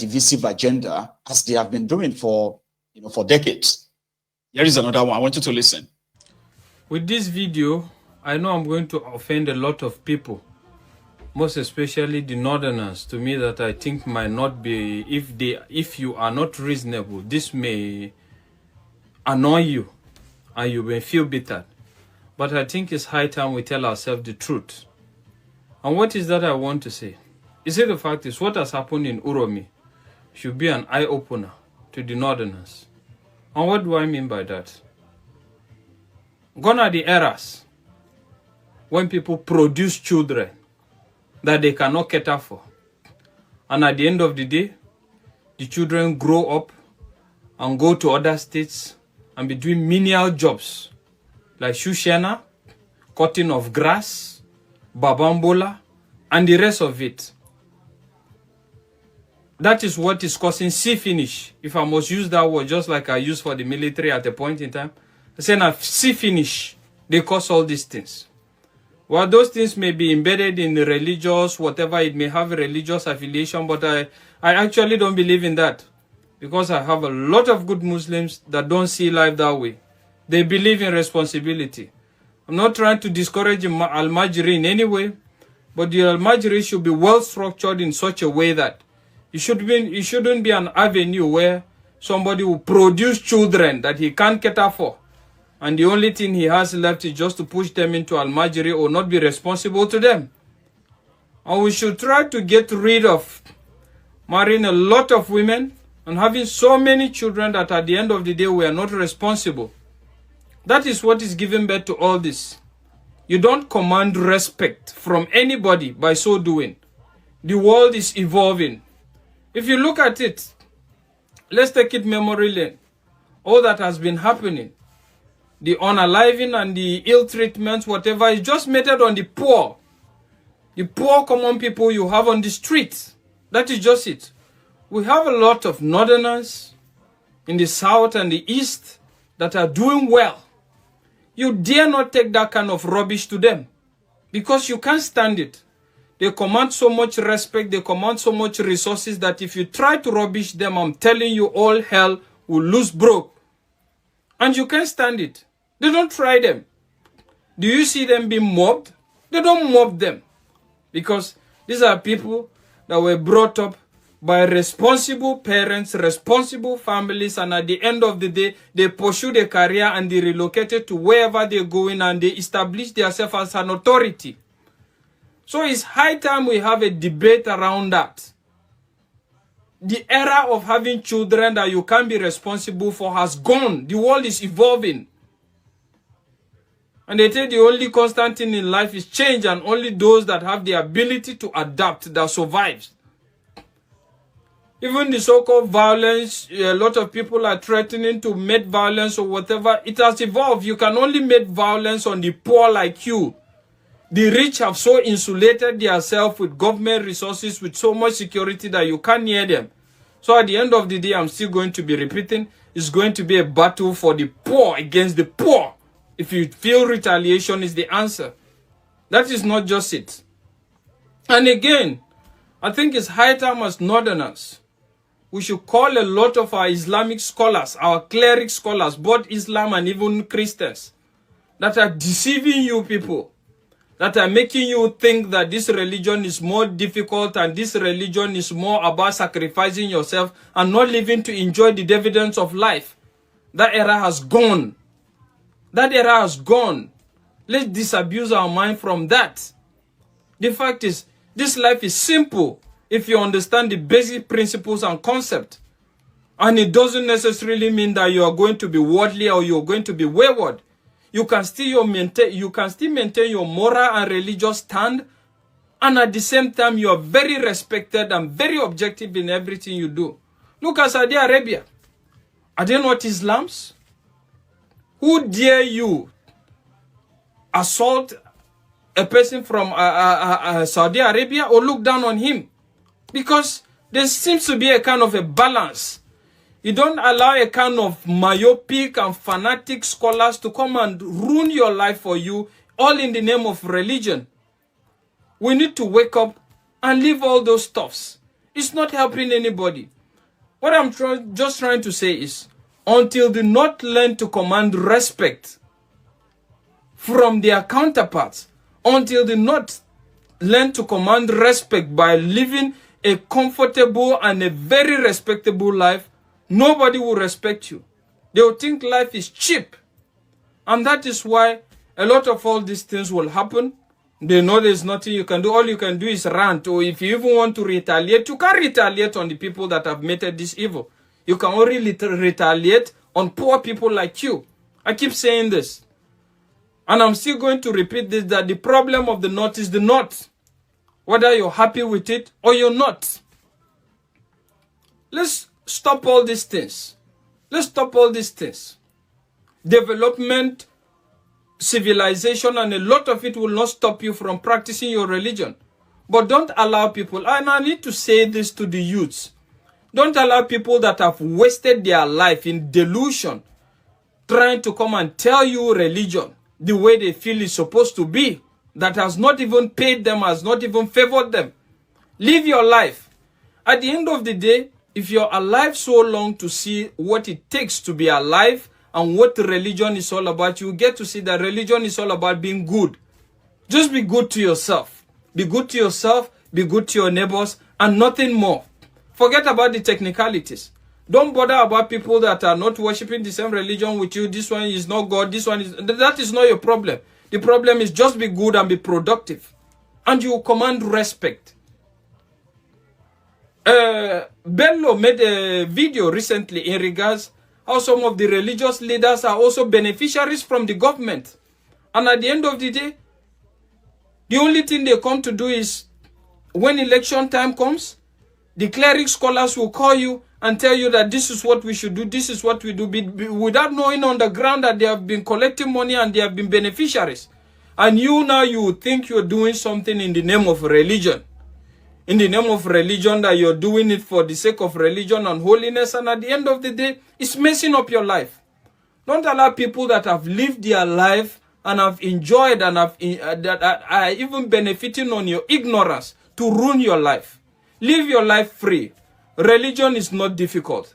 divisive agenda as they have been doing for decades. Here is another one. I want you to listen. With this video, I know I'm going to offend a lot of people, most especially the northerners, to me, that I think might not be, if you are not reasonable, this may annoy you and you may feel bitter. But I think it's high time we tell ourselves the truth. And what is that I want to say? You see, the fact is, what has happened in Uromi should be an eye-opener to the northerners. And what do I mean by that? Gone are the eras when people produce children that they cannot cater for. And at the end of the day, the children grow up and go to other states and be doing menial jobs like Shushena, cutting of grass, babambola, and the rest of it. That is what is causing sea finish. If I must use that word, just like I used for the military at a point in time, I say now sea finish, they cause all these things. Well, those things may be embedded in the religious, whatever, it may have a religious affiliation, but I actually don't believe in that, because I have a lot of good Muslims that don't see life that way. They believe in responsibility. I'm not trying to discourage Al-Majri in any way, but the Al-Majri should be well structured in such a way that it shouldn't be an avenue where somebody will produce children that he can't cater for, and the only thing he has left is just to push them into Al-Majri or not be responsible to them. And we should try to get rid of marrying a lot of women and having so many children that at the end of the day we are not responsible. That is what is giving birth to all this. You don't command respect from anybody by so doing. The world is evolving. If you look at it, let's take it memory lane. All that has been happening, the unaliving and the ill treatments, whatever, is just meted on the poor. The poor common people you have on the streets. That is just it. We have a lot of northerners in the south and the east that are doing well. You dare not take that kind of rubbish to them, because you can't stand it. They command so much respect, they command so much resources that if you try to rubbish them, I'm telling you, all hell will lose broke. And you can't stand it. They don't try them. Do you see them being mobbed? They don't mob them. Because these are people that were brought up by responsible parents, responsible families, and at the end of the day, they pursue their career and they relocated to wherever they're going and they establish themselves as an authority. So it's high time we have a debate around that. The era of having children that you can't be responsible for has gone. The world is evolving. And they say the only constant thing in life is change, and only those that have the ability to adapt that survives. Even the so-called violence, a lot of people are threatening to make violence or whatever. It has evolved. You can only make violence on the poor like you. The rich have so insulated themselves with government resources, with so much security that you can't near them. So at the end of the day, I'm still going to be repeating, it's going to be a battle for the poor against the poor. If you feel retaliation is the answer. That is not just it. And again, I think it's high time as northerners, we should call a lot of our Islamic scholars, our cleric scholars, both Islam and even Christians, that are deceiving you people, that are making you think that this religion is more difficult and this religion is more about sacrificing yourself and not living to enjoy the dividends of life. That era has gone. That era has gone. Let's disabuse our mind from that. The fact is, this life is simple if you understand the basic principles and concept. And it doesn't necessarily mean that you are going to be worldly or you're going to be wayward. You can still maintain your moral and religious stand, and at the same time you are very respected and very objective in everything you do. Look at Saudi Arabia. Are they not Islams? Who dare you assault a person from Saudi Arabia or look down on him? Because there seems to be a kind of a balance. You don't allow a kind of myopic and fanatic scholars to come and ruin your life for you, all in the name of religion. We need to wake up and leave all those stuffs. It's not helping anybody. What I'm just trying to say is, until they not learn to command respect from their counterparts, until they not learn to command respect by living a comfortable and a very respectable life, nobody will respect you. They will think life is cheap. And that is why a lot of all these things will happen. They know there's nothing you can do. All you can do is rant. Or if you even want to retaliate, you can't retaliate on the people that have committed this evil. You can only retaliate on poor people like you. I keep saying this. And I'm still going to repeat this, that the problem of the North is the North. Whether you're happy with it or you're not. Let's stop all these things. Let's stop all these things. Development, civilization, and a lot of it will not stop you from practicing your religion. But don't allow people, and I need to say this to the youths, don't allow people that have wasted their life in delusion trying to come and tell you religion the way they feel is supposed to be, that has not even paid them, has not even favored them. Live your life. At the end of the day, if you're alive so long to see what it takes to be alive and what religion is all about, you get to see that religion is all about being good. Just be good to yourself. Be good to yourself, be good to your neighbors, and nothing more. Forget about the technicalities. Don't bother about people that are not worshiping the same religion with you. This one is not God, this one is... That is not your problem. The problem is just be good and be productive. And you command respect. Bello made a video recently in regards how some of the religious leaders are also beneficiaries from the government. And at the end of the day, the only thing they come to do is, when election time comes, the cleric scholars will call you and tell you that this is what we should do, this is what we do, without knowing on the ground that they have been collecting money and they have been beneficiaries. And you now, you think you're doing something in the name of religion. In the name of religion, that you're doing it for the sake of religion and holiness, and at the end of the day, it's messing up your life. Don't allow people that have lived their life and have enjoyed and that are even benefiting on your ignorance to ruin your life. Live your life free. Religion is not difficult.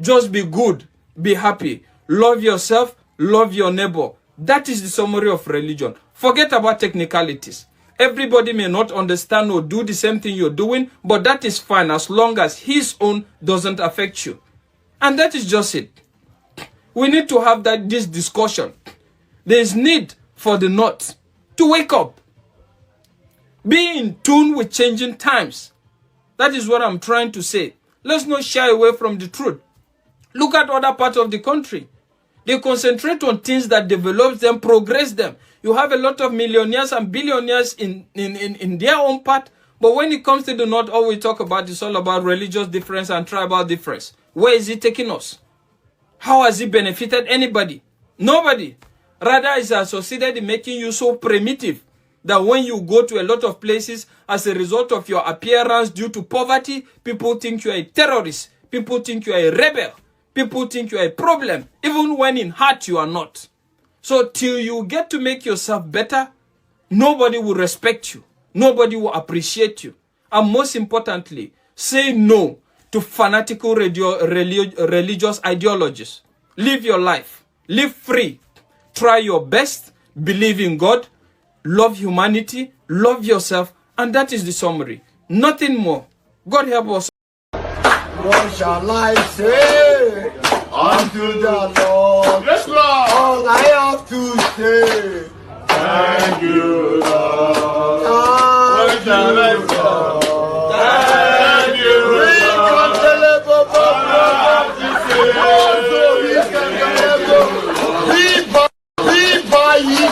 Just be good, be happy, love yourself, love your neighbor. That is the summary of religion. Forget about technicalities. Everybody may not understand or do the same thing you're doing, but that is fine as long as his own doesn't affect you. And that is just it. We need to have this discussion. There is need for the North to wake up. Be in tune with changing times. That is what I'm trying to say. Let's not shy away from the truth. Look at other parts of the country. They concentrate on things that develop them, progress them. You have a lot of millionaires and billionaires in their own part. But when it comes to the North, all we talk about is all about religious difference and tribal difference. Where is it taking us? How has it benefited anybody? Nobody. Rather, it's associated in making you so primitive that when you go to a lot of places as a result of your appearance due to poverty, people think you are a terrorist. People think you are a rebel. People think you are a problem, even when in heart you are not. So till you get to make yourself better, nobody will respect you. Nobody will appreciate you. And most importantly, say no to fanatical religious ideologies. Live your life. Live free. Try your best. Believe in God. Love humanity. Love yourself. And that is the summary. Nothing more. God help us. What shall I say unto the Lord? Yes, Lord. All I have to say, Thank you, Lord. thank shall you, I Lord. Thank you, We can Lord. deliver, we buy ye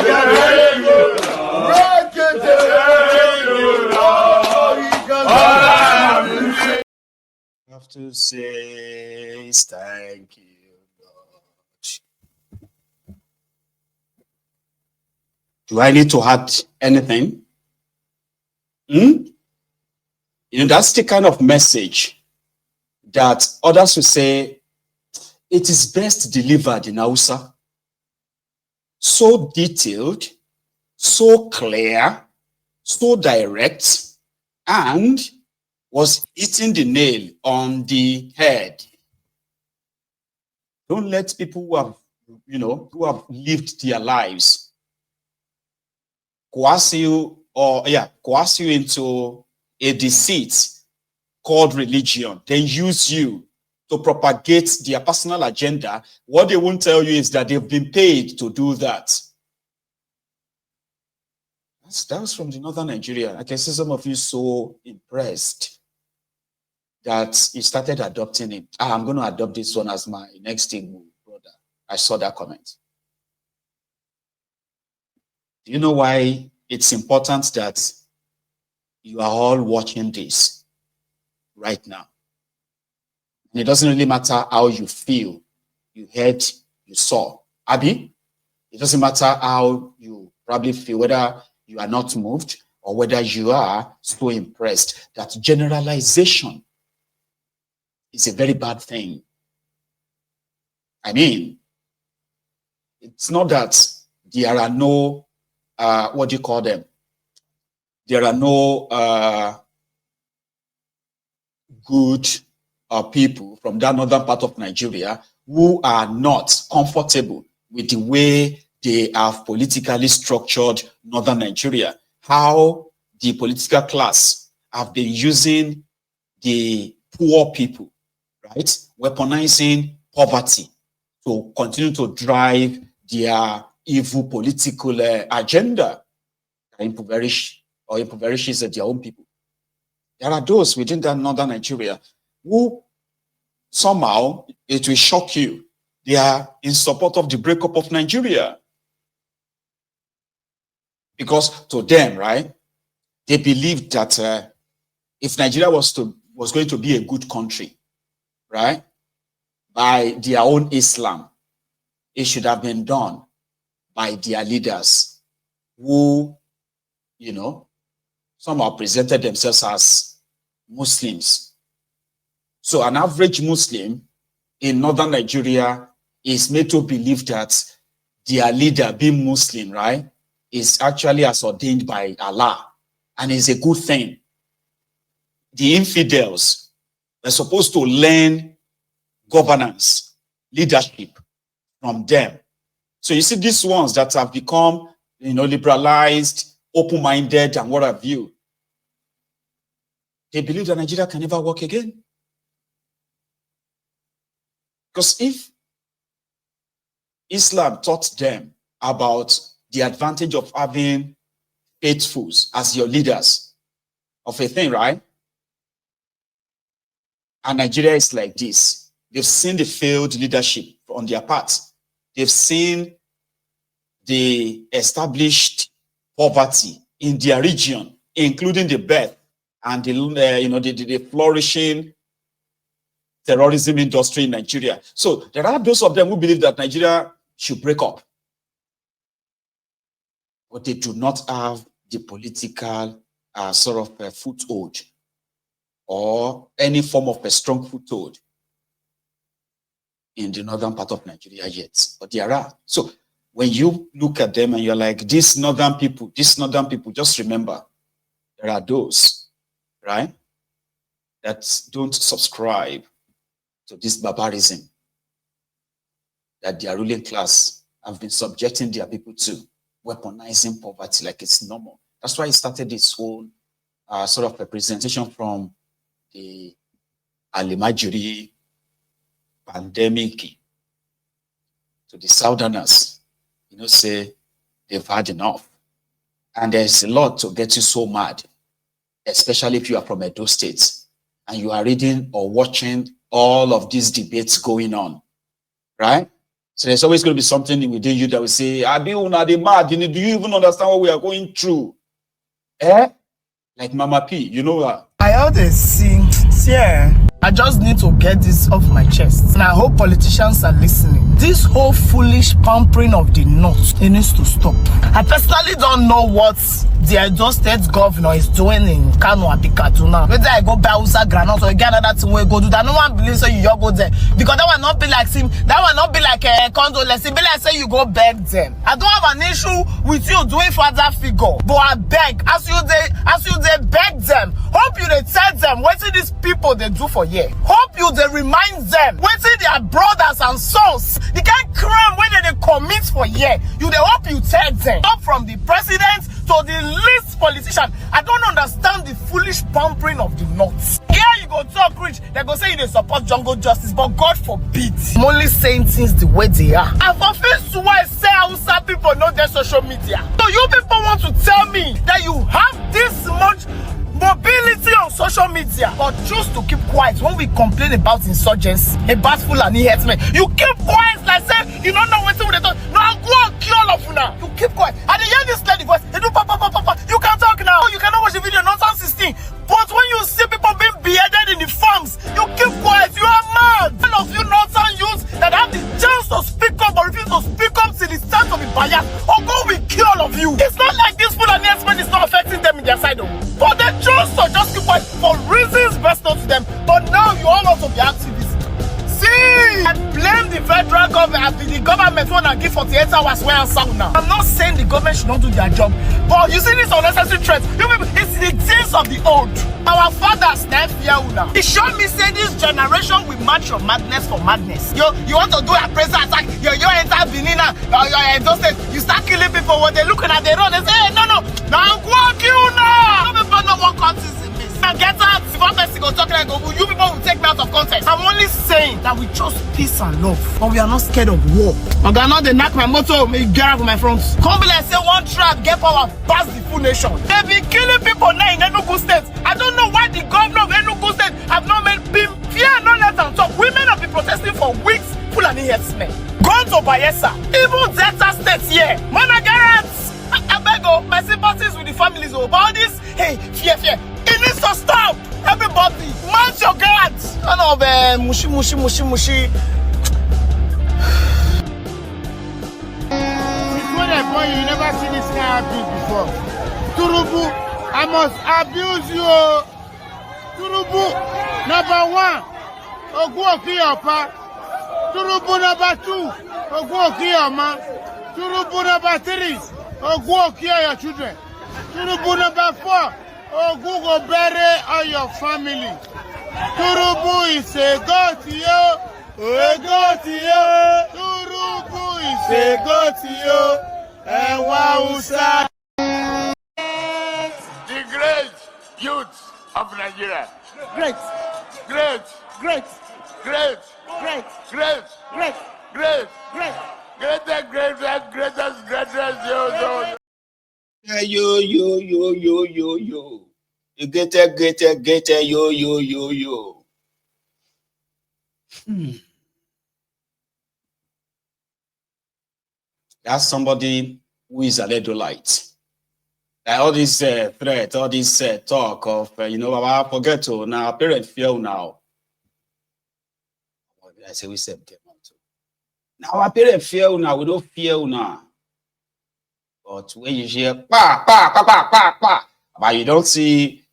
Have to say thank you, Lord. Do I need to add anything? You know, that's the kind of message that others will say, it is best delivered in Hausa. So detailed, so clear, so direct, and was hitting the nail on the head. Don't let people who have, who have lived their lives coerce you into a deceit called religion, then use you to propagate their personal agenda. What they won't tell you is that they've been paid to do that. That was from the northern Nigeria. I can see some of you so impressed that you started adopting it. I'm going to adopt this one as my next thing, brother. I saw that comment. Do you know why it's important that you are all watching this right now? And it doesn't really matter how you feel, you heard, you saw. Abby, it doesn't matter how you probably feel, whether you are not moved or whether you are so impressed. That generalization is a very bad thing. I mean, it's not that there are no, what do you call them? There are no good people from that northern part of Nigeria who are not comfortable with the way they have politically structured northern Nigeria, how the political class have been using the poor people, right? Weaponizing poverty to continue to drive their evil political agenda, impoverishes their own people. There are those within that northern Nigeria who somehow, it will shock you, they are in support of the breakup of Nigeria. Because to them, right, they believed that if Nigeria was going to be a good country, right, by their own Islam, it should have been done by their leaders who, somehow presented themselves as Muslims. So an average Muslim in northern Nigeria is made to believe that their leader, being Muslim, right, is actually as ordained by Allah and is a good thing. The infidels are supposed to learn governance, leadership from them. So you see these ones that have become, liberalized, open-minded, and what have you, they believe that Nigeria can never work again. Because if Islam taught them about the advantage of having faithfuls as your leaders of a thing, right? And Nigeria is like this. They've seen the failed leadership on their part. They've seen the established poverty in their region, including the birth and the flourishing terrorism industry in Nigeria. So there are those of them who believe that Nigeria should break up. But they do not have the political foothold or any form of a strong foothold in the northern part of Nigeria yet. But there are. So when you look at them and you're like, these northern people, just remember, there are those, right, that don't subscribe to this barbarism that their ruling class have been subjecting their people to, weaponizing poverty like it's normal. That's why he started this whole representation from the Alimajiri pandemic to the Southerners, say they've had enough. And there's a lot to get you so mad, especially if you are from Edo State and you are reading or watching all of these debates going on, right? So there's always going to be something within you that will say, do you even understand what we are going through? Like Mama P, you know that. I always see, I just need to get this off my chest. And I hope politicians are listening. This whole foolish pampering of the North, it needs to stop. I personally don't know what the Edo State governor is doing in Kano and Kaduna. Whether I go buy Usa Granite or get another thing where go do that. No one believes so you go there. Because that will not be like him. That will not be like a condolence. It be like say you go beg them. I don't have an issue with you doing father figure. But I beg, as you they beg them, Hope you they tell them what these people they do for you. Hope you they remind them what their brothers and sons, the kind of crime when they commit for you. You they hope you tell them. Up from the president to the least politician. I don't understand the foolish pampering of the North. Yeah, you go talk rich, they go say they support jungle justice, but God forbid. I'm only saying things the way they are. I've often swear say Hausa people know their social media. So you people want to tell me that you have this much mobility on social media, but choose to keep quiet when we complain about insurgents, about Foolani herdsmen. You keep quiet like say you don't know what to do. No, I'll go and kill all of you now. You keep quiet. And they hear this lady voice, they do papa. You can talk now. You cannot watch the video, not 16. But when you see people being beheaded in the farms, you keep quiet. You are mad. All of you northern youths that have the chance to speak up but refuse to speak up till it's time to be biased, or go we kill all of you. It's not like this Foolani herdsmen is not affecting them in their side though. But they chose to just keep quiet for reasons best known to them. But now you all want to be activists. See, I blame the federal government. The government want to give 48 hours where I'm sound now. I'm not saying the government should not do their job, but you see this unnecessary threat. You people, it's the things of the old. Our fathers never fear now. It showed me say this generation will match your madness for madness. You want to do a prison attack? You enter Benin now. You start killing people when they're looking at the road. They say, hey, no, now go kill now. No people no more countries in this. Now get out. If one person go talk like you people will take me out of context. I'm only saying that we chose peace and love, but we are not scared of war. Okay, now they knock my motor, may get out of my front. Come be like say one tribe get power past the full nation. They be killing people now in Enugu State. I don't know why the governor of Enugu State have not made fear not let them talk. Women have been protesting for weeks. Foolani herdsmen. Gone to Bayelsa, even Delta State here. Managarats. I beg you, my sympathies with the families about this. Hey, fear. It needs to stop. Everybody, mount your guards. Kind of mushy. When I born, you never see this kind of abuse before. Turubu, I must abuse you. Turubu, number 1, Oguokiyapa. Turubu number 2, Oguokiyama. Turubu number 3, Oguokiya your children. Turubu number 4, Ogugo bury all your family. Turubu is a god to you. Turubu is a god to you. And Wausa. The great youth of Nigeria. Great. Yo. You get it, yo. That's somebody who is an Edolite. All this threat, all this talk of, I forget to now, parent fear now. I say we said now our parent fear now, we don't fear now. But when you hear pa, but you don't see.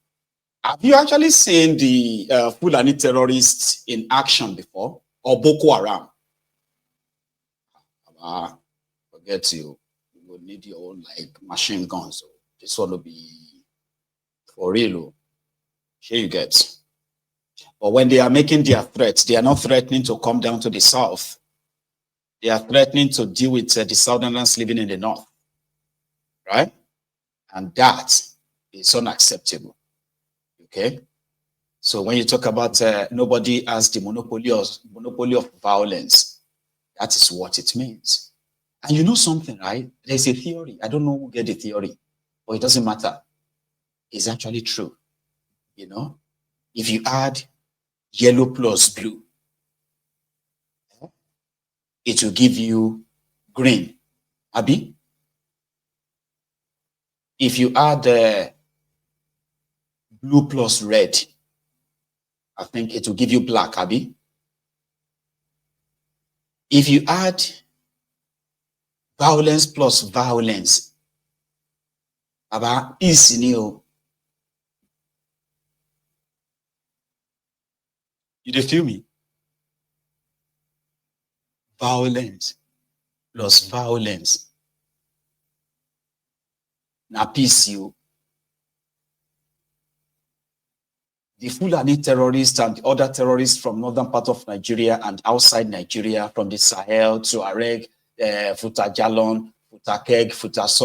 Have you actually seen the Foolani terrorists in action before, or Boko Haram? Forget you will need your own like machine guns. So this one will be for real. Here you get. But when they are making their threats, they are not threatening to come down to the south. They are threatening to deal with the southerners living in the north. Right? And that is unacceptable. Okay? So when you talk about nobody has the monopoly of violence, that is what it means. And you know something, right? There's a theory. I don't know who get the theory, but it doesn't matter. It's actually true. You know? If you add yellow plus blue, it will give you green. Abi? If you add blue plus red, I think it will give you black, Abi. If you add violence plus violence, Aba is new. You dey feel me? Violence plus violence. Na peace you. the Fulani terrorists and the other terrorists from northern part of Nigeria and outside Nigeria, from the Sahel to Areg, Futa Jalon, Futa Keg, Futa